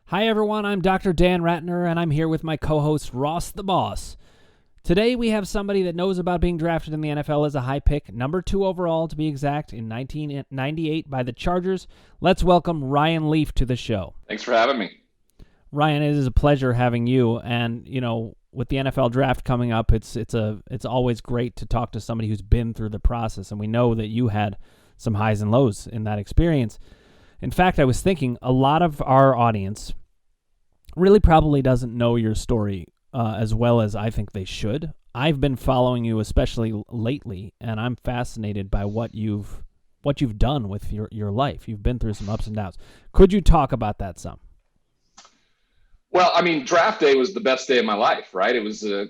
Hi everyone, I'm Dr. Dan Ratner, and I'm here with my co-host Ross the Boss. Today we have somebody that knows about being drafted in the NFL as a high pick, number 2 overall to be exact, in 1998 by the Chargers. Let's welcome Ryan Leaf to the show. Thanks for having me. Ryan, it is a pleasure having you, and with the NFL draft coming up, it's always great to talk to somebody who's been through the process, and we know that you had some highs and lows in that experience. In fact, I was thinking a lot of our audience really probably doesn't know your story as well as I think they should. I've been following you, especially lately, and I'm fascinated by what you've done with your life. You've been through some ups and downs. Could you talk about that some? Well, I mean, draft day was the best day of my life, right? It was a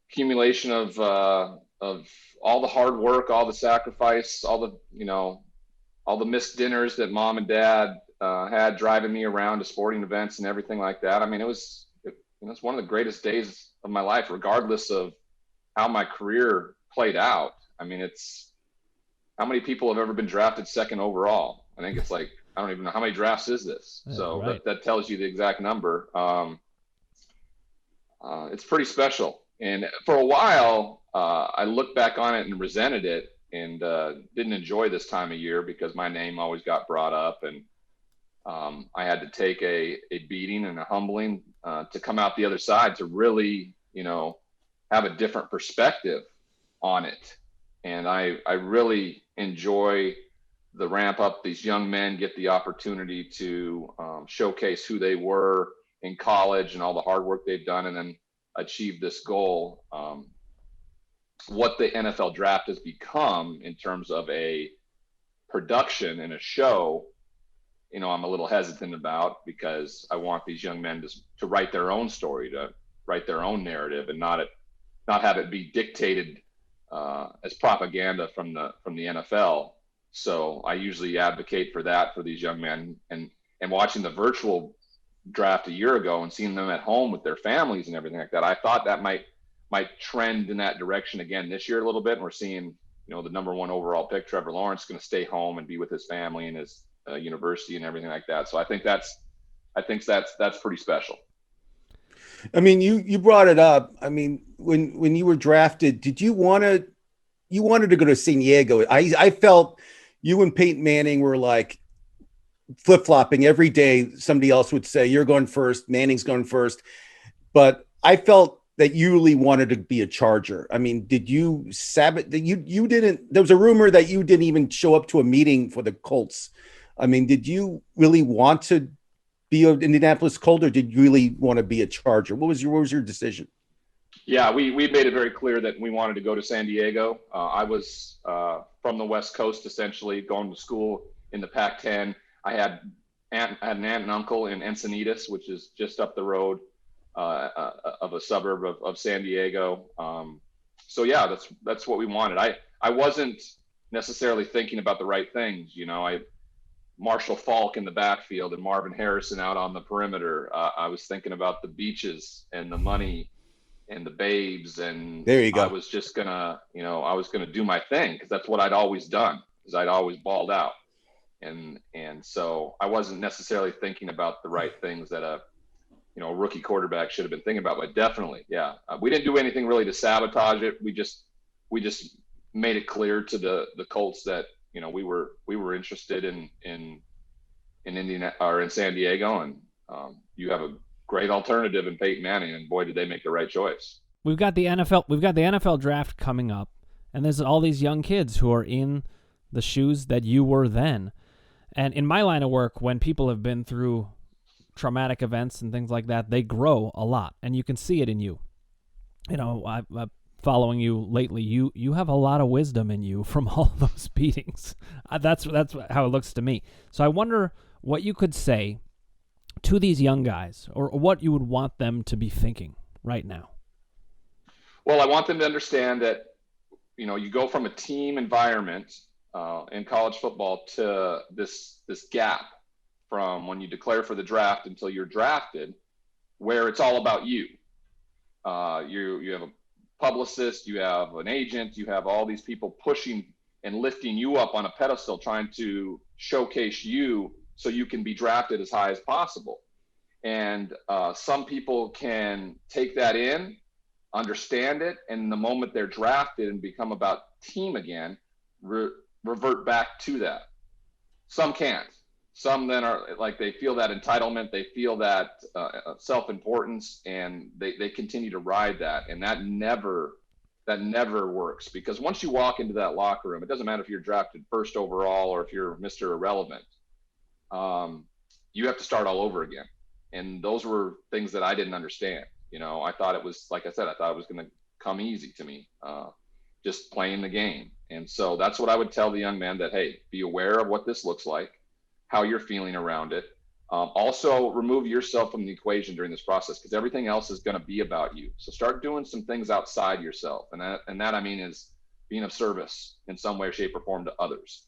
accumulation of all the hard work, all the sacrifice, all the missed dinners that mom and dad had driving me around to sporting events and everything like that. I mean, it's one of the greatest days of my life, regardless of how my career played out. I mean, it's how many people have ever been drafted second overall? I think it's like, I don't even know how many drafts is this. Yeah, So right. that tells you the exact number. It's pretty special. And for a while, I looked back on it and resented it and didn't enjoy this time of year because my name always got brought up, and I had to take a beating and a humbling to come out the other side to really, have a different perspective on it. And I really enjoy the ramp up. These young men get the opportunity to showcase who they were in college and all the hard work they've done, and then achieve this goal. What the NFL draft has become in terms of a production and a show, I'm a little hesitant about, because I want these young men to write their own story, to write their own narrative, and not have it be dictated as propaganda from the NFL. So I usually advocate for that for these young men, and watching the virtual draft a year ago and seeing them at home with their families and everything like that, I thought that might trend in that direction again this year a little bit. And we're seeing, the number 1 overall pick, Trevor Lawrence, going to stay home and be with his family and his university and everything like that. So I think that's pretty special. I mean, you brought it up. I mean, when you were drafted, did you wanted to go to San Diego? I felt you and Peyton Manning were like flip-flopping every day. Somebody else would say, you're going first, Manning's going first. But I felt that you really wanted to be a Charger. I mean, did you you didn't, there was a rumor that you didn't even show up to a meeting for the Colts. I mean, did you really want to be an Indianapolis Colt, or did you really want to be a Charger? What was your decision? Yeah, we made it very clear that we wanted to go to San Diego. I was from the West Coast, essentially going to school in the Pac-10. I had an aunt and uncle in Encinitas, which is just up the road of a suburb of San Diego. So yeah, that's what we wanted. I wasn't necessarily thinking about the right things. Marshall Faulk in the backfield and Marvin Harrison out on the perimeter. I was thinking about the beaches and the money and the babes, and There you go. I was just gonna, I was gonna do my thing, because that's what I'd always done, because I'd always balled out. And so I wasn't necessarily thinking about the right things that a rookie quarterback should have been thinking about. But definitely, yeah, we didn't do anything really to sabotage it. We just made it clear to the Colts that we were interested in Indiana or in San Diego, and you have a great alternative in Peyton Manning, and boy, did they make the right choice. We've got the NFL draft coming up, and there's all these young kids who are in the shoes that you were then. And in my line of work, when people have been through traumatic events and things like that, they grow a lot, and you can see it in you. I'm following you lately. You have a lot of wisdom in you from all those beatings. That's how it looks to me. So I wonder what you could say to these young guys, or what you would want them to be thinking right now. Well, I want them to understand that you go from a team environment in college football to this gap from when you declare for the draft until you're drafted, where it's all about you. You have a publicist, you have an agent, you have all these people pushing and lifting you up on a pedestal, trying to showcase you so you can be drafted as high as possible. And some people can take that in, understand it, and the moment they're drafted and become about team again, revert back to that. Some can't. Some then are like, they feel that entitlement, they feel that self-importance, and they continue to ride that. And that never works, because once you walk into that locker room, it doesn't matter if you're drafted first overall or if you're Mr. Irrelevant. You have to start all over again. And those were things that I didn't understand. I thought it was, like I said, I thought it was going to come easy to me, just playing the game. And so that's what I would tell the young man, that, hey, be aware of what this looks like, how you're feeling around it. Also, remove yourself from the equation during this process, because everything else is going to be about you. So start doing some things outside yourself. And that I mean is being of service in some way, shape, or form to others.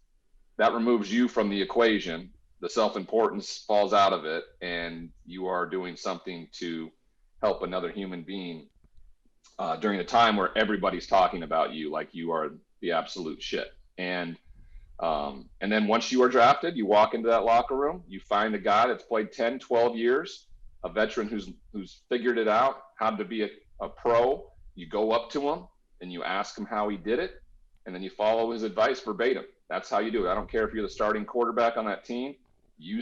That removes you from the equation. The self-importance falls out of it, and you are doing something to help another human being during a time where everybody's talking about you like you are the absolute shit. And then once you are drafted, you walk into that locker room, you find a guy that's played 10, 12 years, a veteran who's figured it out, how to be a pro. You go up to him and you ask him how he did it, and then you follow his advice verbatim. That's how you do it. I don't care if you're the starting quarterback on that team. You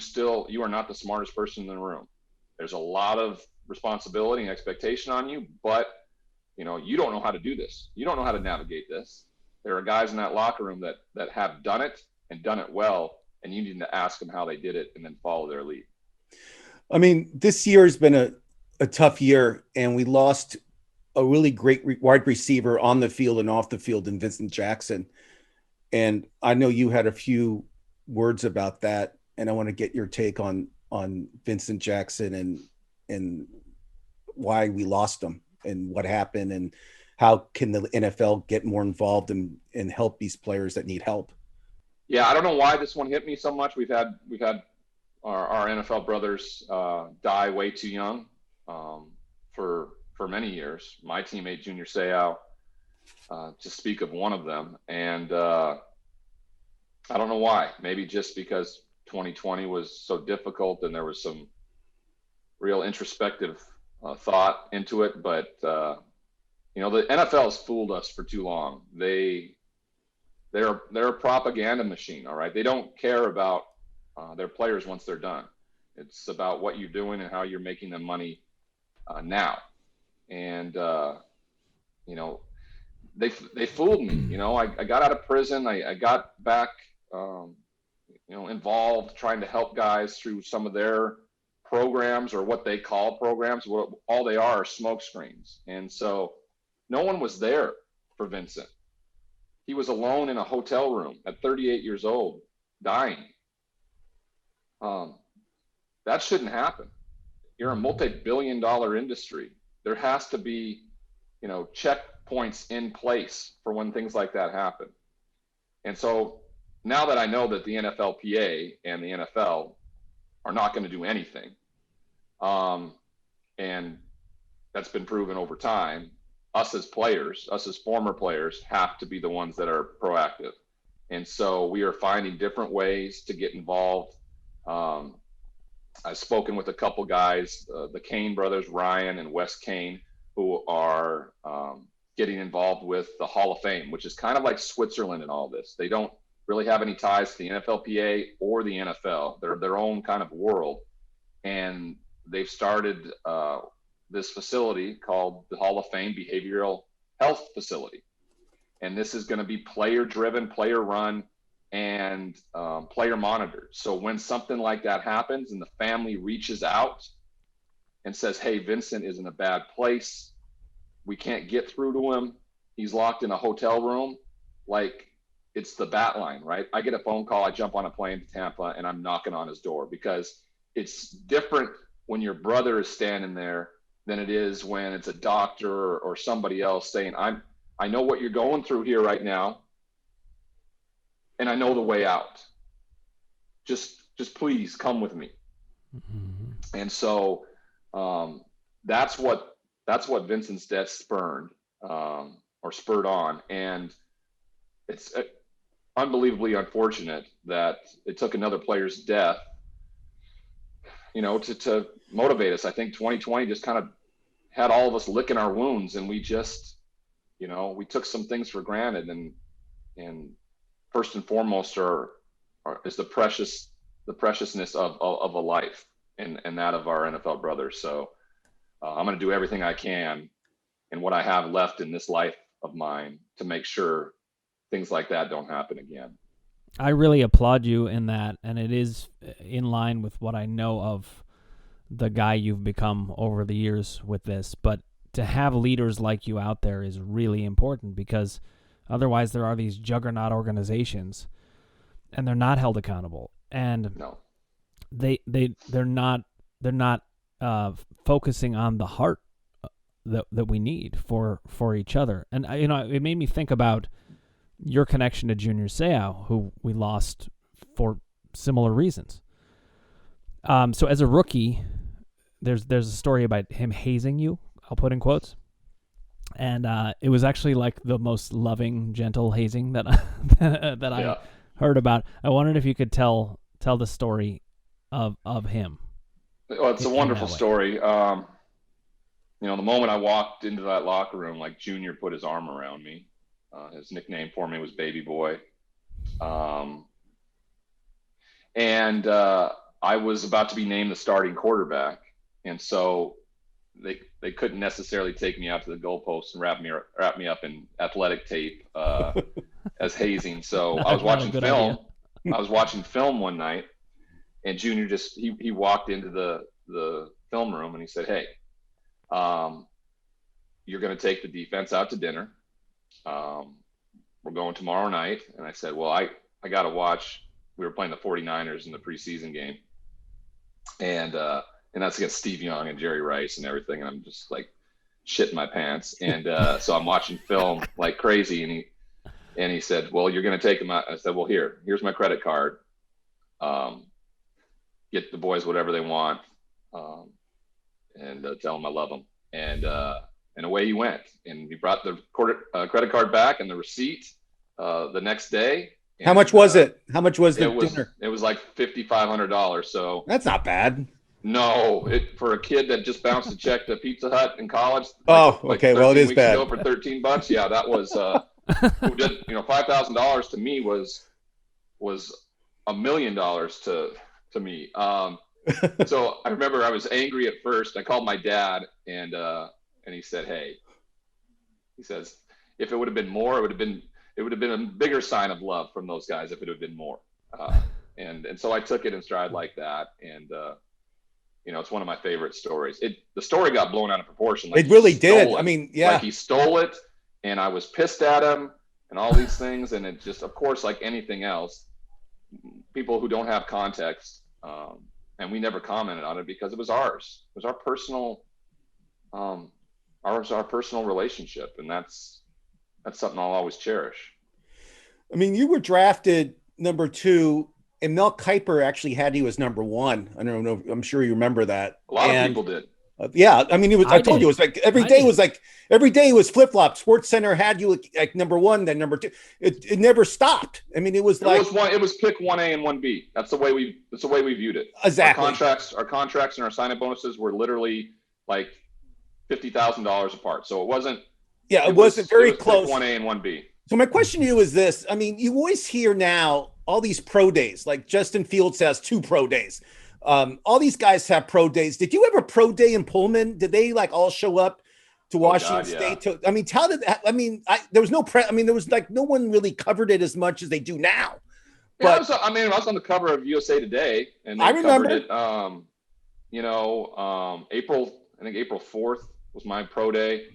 are not the smartest person in the room. There's a lot of responsibility and expectation on you, but you don't know how to do this. You don't know how to navigate this. There are guys in that locker room that have done it and done it well, and you need to ask them how they did it and then follow their lead. I mean, this year has been a tough year, and we lost a really great wide receiver on the field and off the field in Vincent Jackson. And I know you had a few words about that, and I want to get your take on Vincent Jackson and why we lost him and what happened, and how can the NFL get more involved and help these players that need help. Yeah, I don't know why this one hit me so much. We've had our NFL brothers die way too young for many years. My teammate Junior Seau, to speak of one of them, and I don't know why. Maybe just because 2020 was so difficult and there was some real introspective thought into it. But the NFL has fooled us for too long. They're a propaganda machine. All right, they don't care about their players once they're done. It's about what you're doing and how you're making them money now. And they fooled me. I got out of prison. I got back involved trying to help guys through some of their programs, or what they call programs. All they are smoke screens. And so no one was there for Vincent. He was alone in a hotel room at 38 years old, dying. That shouldn't happen. You're a multi-billion-dollar industry. There has to be, checkpoints in place for when things like that happen. And so now that I know that the NFLPA and the NFL are not going to do anything, and that's been proven over time, us as former players, have to be the ones that are proactive. And so we are finding different ways to get involved. I've spoken with a couple guys, the Kane brothers, Ryan and Wes Kane, who are getting involved with the Hall of Fame, which is kind of like Switzerland in all this. They don't really have any ties to the NFLPA or the NFL. They're their own kind of world. And they've started this facility called the Hall of Fame Behavioral Health Facility. And this is going to be player-driven, player-run, and player monitored. So when something like that happens and the family reaches out and says, hey, Vincent is in a bad place, we can't get through to him, he's locked in a hotel room, like, it's the bat line, right? I get a phone call, I jump on a plane to Tampa, and I'm knocking on his door, because it's different when your brother is standing there than it is when it's a doctor or somebody else saying, I know what you're going through here right now, and I know the way out. Just please come with me. Mm-hmm. And so that's what Vincent's death spurred on. And it's unbelievably unfortunate that it took another player's death to motivate us. I think 2020 just kind of had all of us licking our wounds, and we just, we took some things for granted, and first and foremost is the preciousness of a life, and that of our NFL brothers. So I'm going to do everything I can and what I have left in this life of mine to make sure things like that don't happen again. I really applaud you in that, and it is in line with what I know of the guy you've become over the years with this. But to have leaders like you out there is really important, because otherwise there are these juggernaut organizations and they're not held accountable, and No. they're not focusing on the heart that we need for each other. And it made me think about your connection to Junior Seau, who we lost for similar reasons. So as a rookie, there's a story about him hazing you, I'll put in quotes. And it was actually like the most loving, gentle hazing that I heard about. I wondered if you could tell the story of him. Well, it's a wonderful story. The moment I walked into that locker room, like, Junior put his arm around me. His nickname for me was Baby Boy. And I was about to be named the starting quarterback. And so they couldn't necessarily take me out to the goalpost and wrap me up in athletic tape as hazing. So I was watching film. I was watching film one night, and Junior he walked into the film room, and he said, "Hey, you're going to take the defense out to dinner. We're going tomorrow night." And I said, "Well, I got to watch." We were playing the 49ers in the preseason game, and that's against Steve Young and Jerry Rice and everything. And I'm just like shitting my pants. And so I'm watching film like crazy. And he said, "Well, you're going to take them out." I said, "Well, here's my credit card. Get the boys whatever they want, and tell them I love them." And away he went. And he brought the credit card back and the receipt the next day. And, how much was it? How much was the dinner? It was like $5,500. So that's not bad. No, for a kid that just bounced a check to Pizza Hut in college. Okay. Well, it is bad. For $13. Yeah, that was $5,000 to me was $1 million to me. So I remember I was angry at first. I called my dad, and he said, "Hey," he says, "if it would have been more, it would have been a bigger sign of love from those guys if it had been more." And so I took it in stride like that, and it's one of my favorite stories. The story got blown out of proportion. Like, it really did. I mean, yeah. Like, he stole it, and I was pissed at him, and all these things, and it just, of course, like anything else, people who don't have context, and we never commented on it because it was ours. It was our personal, our personal relationship, and that's something I'll always cherish. I mean, you were drafted number 2, and Mel Kiper actually had you as number 1. I don't know. I'm sure you remember that. A lot of people did. Yeah, I mean, I told you, it was like every day was flip flop. Sports Center had you like number 1, then number 2. It never stopped. I mean, it was pick 1A and 1B. That's the way we viewed it. Exactly. Our contracts and our sign-up bonuses were literally like $50,000 apart. So it wasn't. Yeah, it wasn't very close. 1A and 1B. So my question to you is this: I mean, you always hear now all these pro days, like Justin Fields has 2 pro days. All these guys have pro days. Did you have a pro day in Pullman? Did they like all show up to Washington State? Yeah. There was no there was like no one really covered it as much as they do now. Yeah, but I was on the cover of USA Today, and they covered it. April 4th was my pro day.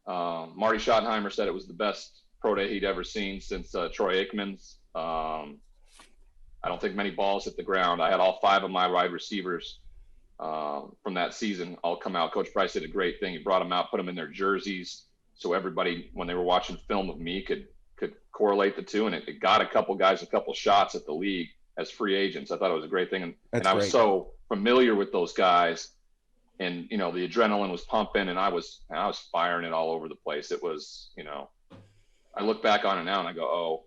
Marty Schottenheimer said it was the best pro day he'd ever seen since Troy Aikman's. I don't think many balls hit the ground. I had all 5 of my wide receivers from that season all come out. Coach Price did a great thing. He brought them out, put them in their jerseys, so everybody, when they were watching film of me, could correlate the two, and it got a couple guys a couple shots at the league as free agents. I thought it was a great thing, and I was so familiar with those guys, and the adrenaline was pumping, and I was firing it all over the place. It was, I look back on it now and I go,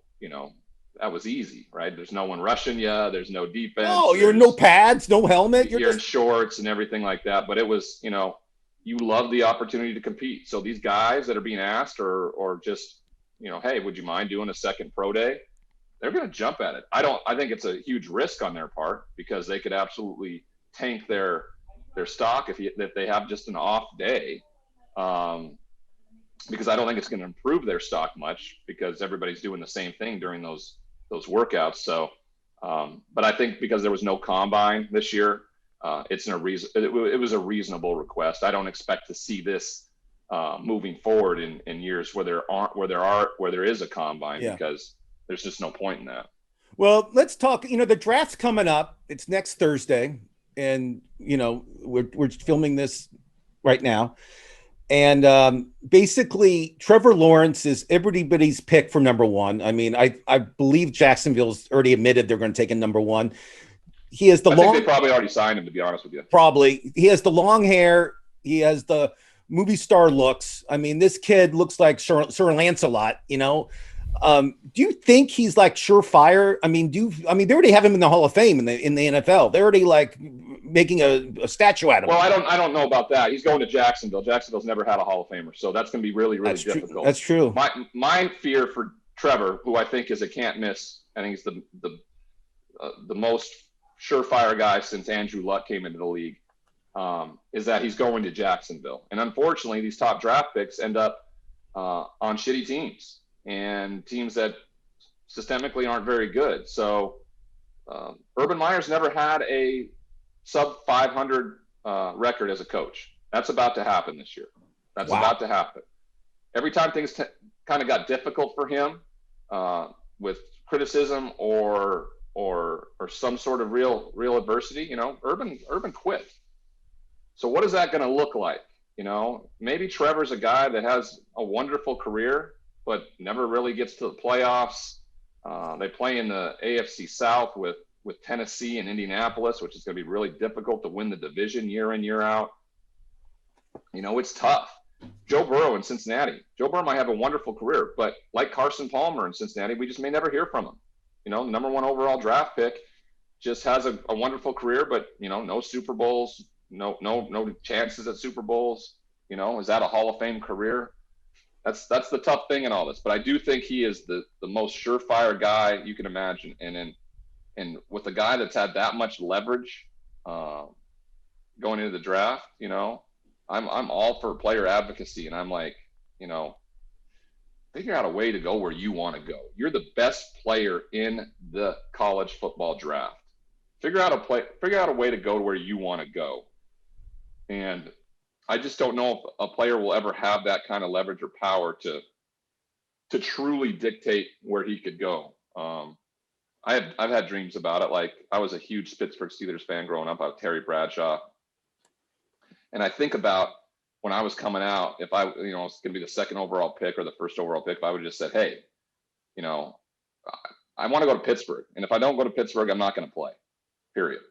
that was easy, right? There's no one rushing you. There's no defense. No, you're no pads, no helmet. You're in shorts and everything like that. But it was, you love the opportunity to compete. So these guys that are being asked or just, hey, would you mind doing a second pro day? They're going to jump at it. I think it's a huge risk on their part because they could absolutely tank their stock if they have just an off day. Because I don't think it's going to improve their stock much because everybody's doing the same thing during those workouts. So, but I think because there was no combine this year, it was a reasonable request. I don't expect to see this moving forward in years where there is a combine because there's just no point in that. Well, let's talk. The draft's coming up. It's next Thursday, and we're filming this right now. And basically, Trevor Lawrence is everybody's pick for number one. I mean, I believe Jacksonville's already admitted they're going to take a number one. He has I think they probably already signed him, to be honest with you. Probably. He has the long hair. He has the movie star looks. I mean, this kid looks like Sir Lancelot, Do you think he's like surefire? I mean, they already have him in the Hall of Fame in the NFL. They're already like making a statue out of him. Well, I don't know about that. He's going to Jacksonville. Jacksonville's never had a Hall of Famer, so that's going to be really, really difficult. That's true. My fear for Trevor, who I think is a can't miss. I think he's the most surefire guy since Andrew Luck came into the league. Is that he's going to Jacksonville, and unfortunately, these top draft picks end up on shitty teams. And teams that systemically aren't very good. So Urban Meyer's never had a sub 500 record as a coach. That's about to happen this year. That's about to happen. Every time things kind of got difficult for him with criticism or some sort of real adversity, Urban quit. So what is that going to look like? Maybe Trevor's a guy that has a wonderful career, but never really gets to the playoffs. They play in the AFC South with Tennessee and Indianapolis, which is going to be really difficult to win the division year in, year out. It's tough. Joe Burrow in Cincinnati. Joe Burrow might have a wonderful career, but like Carson Palmer in Cincinnati, we just may never hear from him. The number one overall draft pick just has a wonderful career, but, no Super Bowls, no chances at Super Bowls. Is that a Hall of Fame career? That's the tough thing in all this, but I do think he is the most surefire guy you can imagine. And with a guy that's had that much leverage going into the draft, I'm all for player advocacy, and I'm like, figure out a way to go where you want to go. You're the best player in the college football draft. Figure out a way to go to where you want to go. And I just don't know if a player will ever have that kind of leverage or power to truly dictate where he could go. I've had dreams about it. Like, I was a huge Pittsburgh Steelers fan growing up. I was Terry Bradshaw, and I think about when I was coming out, if I was going to be the second overall pick or the first overall pick, if I would have just said, hey, I want to go to Pittsburgh, and if I don't go to Pittsburgh, I'm not going to play. Period.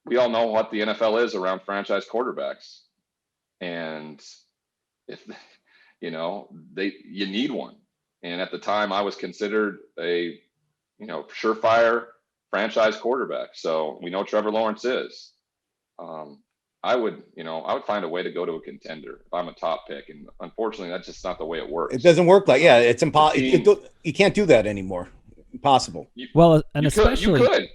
We all know what the NFL is around franchise quarterbacks. And if, you need one. And at the time I was considered a, surefire franchise quarterback. So we know Trevor Lawrence is. I would find a way to go to a contender if I'm a top pick. And unfortunately, that's just not the way it works. It doesn't work like, it's impossible. You can't do that anymore. Impossible. You could.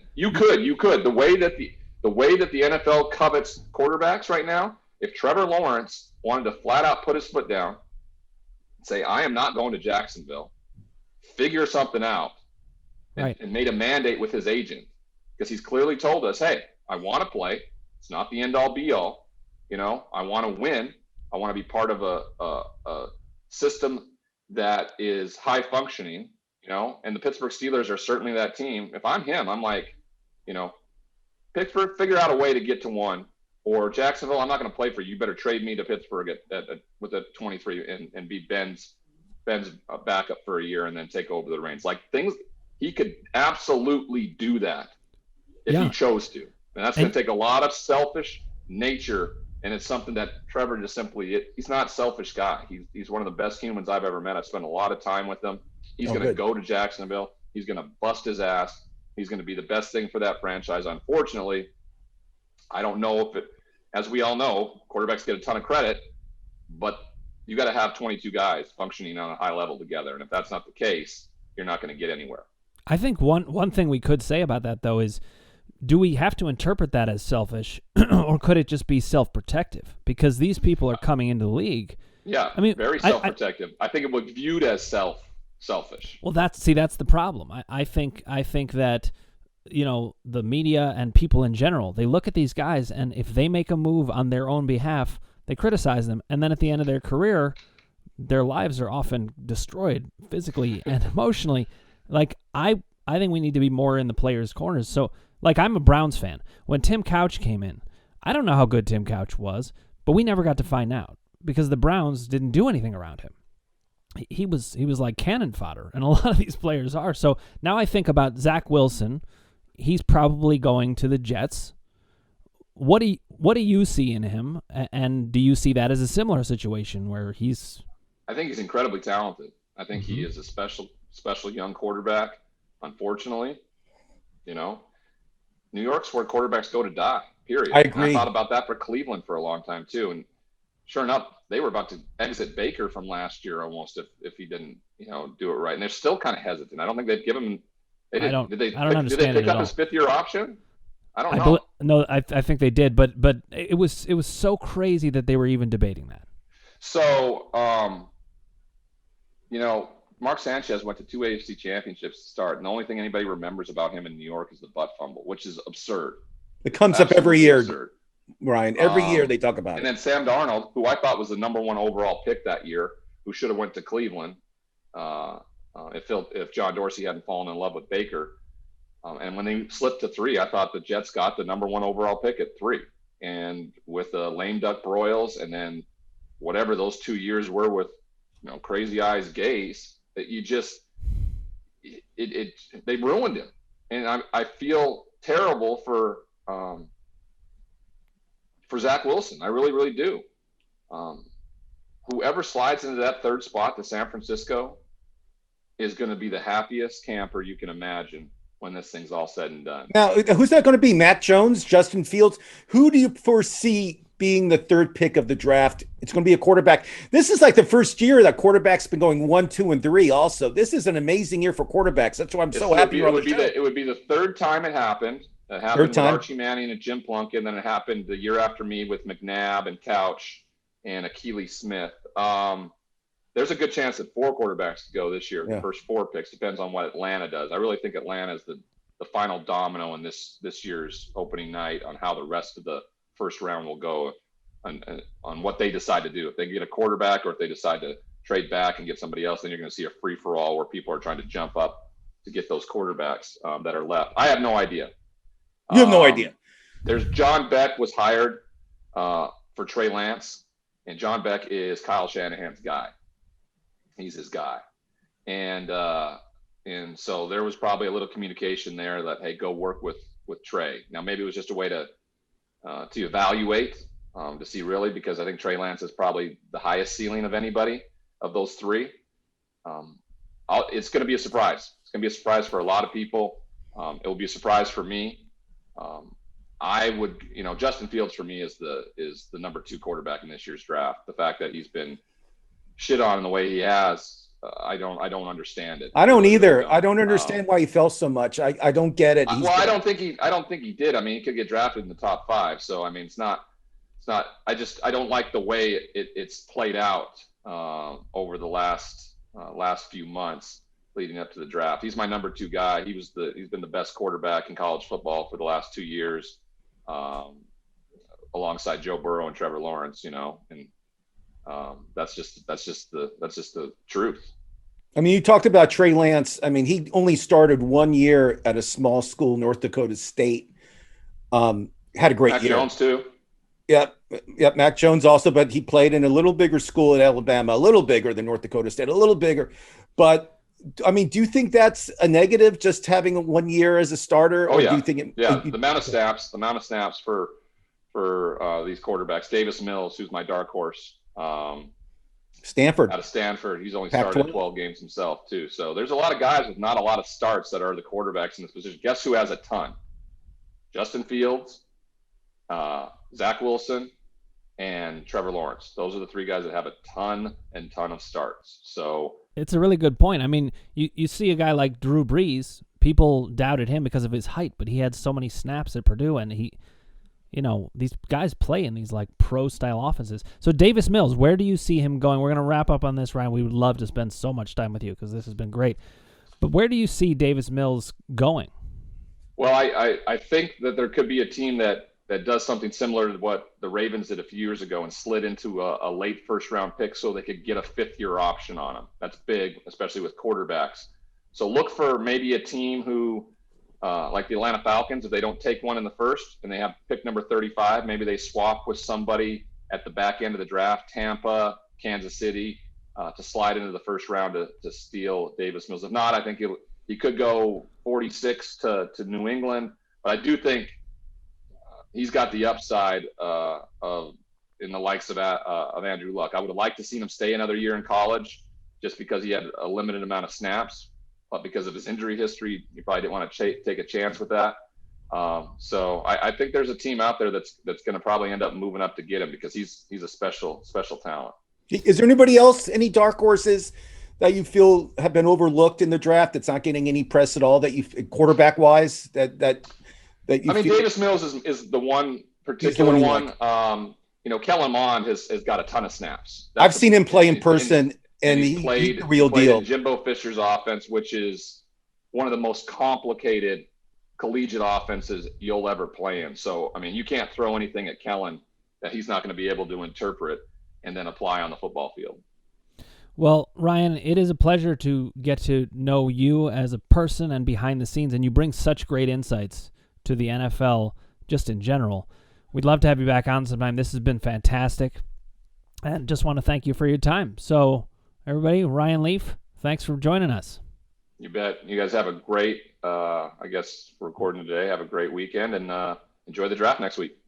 The way that the NFL covets quarterbacks right now, if Trevor Lawrence wanted to flat out put his foot down and say, I am not going to Jacksonville, figure something out, and made a mandate with his agent, because he's clearly told us, hey, I want to play. It's not the end all be all. I want to win. I want to be part of a system that is high functioning, and the Pittsburgh Steelers are certainly that team. If I'm him, I'm like, Pittsburgh, figure out a way to get to one. Or Jacksonville, I'm not going to play for you. You better trade me to Pittsburgh with a 23 and be Ben's backup for a year and then take over the reins. Like, things, he could absolutely do that if he chose to. And that's going to take a lot of selfish nature And it's something that Trevor just simply, he's not a selfish guy. He's one of the best humans I've ever met. I've spent a lot of time with him. He's going to go to Jacksonville. He's going to bust his ass. He's going to be the best thing for that franchise. Unfortunately, I don't know if it, as we all know, quarterbacks get a ton of credit, but you got to have 22 guys functioning on a high level together. And if that's not the case, you're not going to get anywhere. I think one thing we could say about that, though, is do we have to interpret that as selfish, or could it just be self-protective? Because these people are coming into the league. Yeah, I mean, very self-protective. I think it was viewed as selfish. Well, that's the problem. I think that, you know, the media and people in general, they look at these guys, and if they make a move on their own behalf, they criticize them, and then at the end of their career, their lives are often destroyed physically and emotionally. Like, I think we need to be more in the players' corners. So, like, I'm a Browns fan. When Tim Couch came in, I don't know how good Tim Couch was, but we never got to find out because the Browns didn't do anything around him. He was like cannon fodder, and a lot of these players are. So now I think about Zach Wilson. He's probably going to the Jets. What do you see in him, and do you see that as a similar situation where he's? I think he's incredibly talented. I think he is a special young quarterback. Unfortunately, you know, New York's where quarterbacks go to die, period. I agree. And I thought about that for Cleveland for a long time, too. And sure enough, they were about to exit Baker from last year almost if he didn't, you know, do it right. And they're still kind of hesitant. I don't think they'd give him – I don't did understand they pick it up at his fifth-year option? I don't know. No, I think they did, but it was so crazy that they were even debating that. So, you know – Mark Sanchez went to 2 AFC championships to start, and the only thing anybody remembers about him in New York is the butt fumble, which is absurd. It comes up every year, Ryan. Every year they talk about it. And then Sam Darnold, who I thought was the number 1 overall pick that year, who should have went to Cleveland if John Dorsey hadn't fallen in love with Baker. And when they slipped to 3, I thought the Jets got the number 1 overall pick at 3. And with the lame duck Broyles and then whatever those 2 years were with, you know, Crazy Eyes Gase, that you just they ruined him, and I feel terrible for Zach Wilson. I really do. Whoever slides into that 3rd spot to San Francisco is going to be the happiest camper you can imagine when this thing's all said and done. Now, who's that going to be? Matt Jones, Justin Fields? Who do you foresee being the 3rd pick of the draft? It's going to be a quarterback. This is like the first year that quarterback's been going 1, 2, and 3 also. This is an amazing year for quarterbacks. That's why I'm so happy you're on the show. It would be the 3rd time it happened. It happened with Archie Manning and Jim Plunkett, then it happened the year after me with McNabb and Couch and Akili Smith. There's a good chance that 4 quarterbacks could go this year. Yeah. The first 4 picks depends on what Atlanta does. I really think Atlanta is the final domino in this year's opening night on how the rest of the first round will go on what they decide to do. If they get a quarterback or if they decide to trade back and get somebody else, then you're going to see a free-for-all where people are trying to jump up to get those quarterbacks that are left. I have no idea. You have no idea. There's John Beck was hired for Trey Lance, and John Beck is Kyle Shanahan's guy. He's his guy. And so there was probably a little communication there that, hey, go work with Trey. Now, maybe it was just a way to evaluate, to see really, because I think Trey Lance is probably the highest ceiling of anybody of those 3. It's going to be a surprise. It's going to be a surprise for a lot of people. It will be a surprise for me. I would, you know, Justin Fields for me is the number 2 quarterback in this year's draft. The fact that he's been shit on in the way he has, I don't understand it. I don't either. I don't understand why he fell so much. I don't get it. I don't think he did. I mean, he could get drafted in the top 5. So I mean, it's not. I don't like the way it's played out over the last few months leading up to the draft. He's my number 2 guy. He's been the best quarterback in college football for the last 2 years, alongside Joe Burrow and Trevor Lawrence. You know, and that's just the truth. I mean, you talked about Trey Lance. I mean, he only started 1 year at a small school, North Dakota State. Had a great year. Mac Jones too. Yep, Mac Jones also, but he played in a little bigger school at Alabama, a little bigger than North Dakota State, a little bigger. But I mean, do you think that's a negative, just having 1 year as a starter? Oh, or yeah. Do you think the amount of snaps for for these quarterbacks. Davis Mills, who's my dark horse, Stanford. out of Stanford. He's only Pac-12. started 12 games himself too. So there's a lot of guys with not a lot of starts that are the quarterbacks in this position. Guess who has a ton? Justin Fields, Zach Wilson, and Trevor Lawrence. Those are the three guys that have a ton of starts. So it's a really good point. I mean, you see a guy like Drew Brees, people doubted him because of his height, but he had so many snaps at Purdue, and these guys play in these like pro-style offenses. So Davis Mills, where do you see him going? We're going to wrap up on this, Ryan. We would love to spend so much time with you because this has been great. But where do you see Davis Mills going? Well, I think that there could be a team that does something similar to what the Ravens did a few years ago and slid into a late first-round pick so they could get a fifth-year option on him. That's big, especially with quarterbacks. So look for maybe a team who, like the Atlanta Falcons, if they don't take one in the first and they have pick number 35, maybe they swap with somebody at the back end of the draft, Tampa, Kansas City, to slide into the first round to steal Davis Mills. If not, I think he could go 46 to New England. But I do think he's got the upside of in the likes of Andrew Luck. I would have liked to see him stay another year in college just because he had a limited amount of snaps. But because of his injury history, he probably didn't want to take a chance with that. So I think there's a team out there that's going to probably end up moving up to get him because he's a special talent. Is there anybody else, any dark horses that you feel have been overlooked in the draft that's not getting any press at all, that you quarterback wise that you I mean, feel? Davis Mills is the one particular one. Like. Kellen Mond has got a ton of snaps. I've seen him play in person. And he's the real deal. In Jimbo Fisher's offense, which is one of the most complicated collegiate offenses you'll ever play in. So, I mean, you can't throw anything at Kellen that he's not going to be able to interpret and then apply on the football field. Well, Ryan, it is a pleasure to get to know you as a person and behind the scenes, and you bring such great insights to the NFL just in general. We'd love to have you back on sometime. This has been fantastic, and just want to thank you for your time. So, everybody, Ryan Leaf, thanks for joining us. You bet. You guys have a great, I guess we're recording today, have a great weekend, and enjoy the draft next week.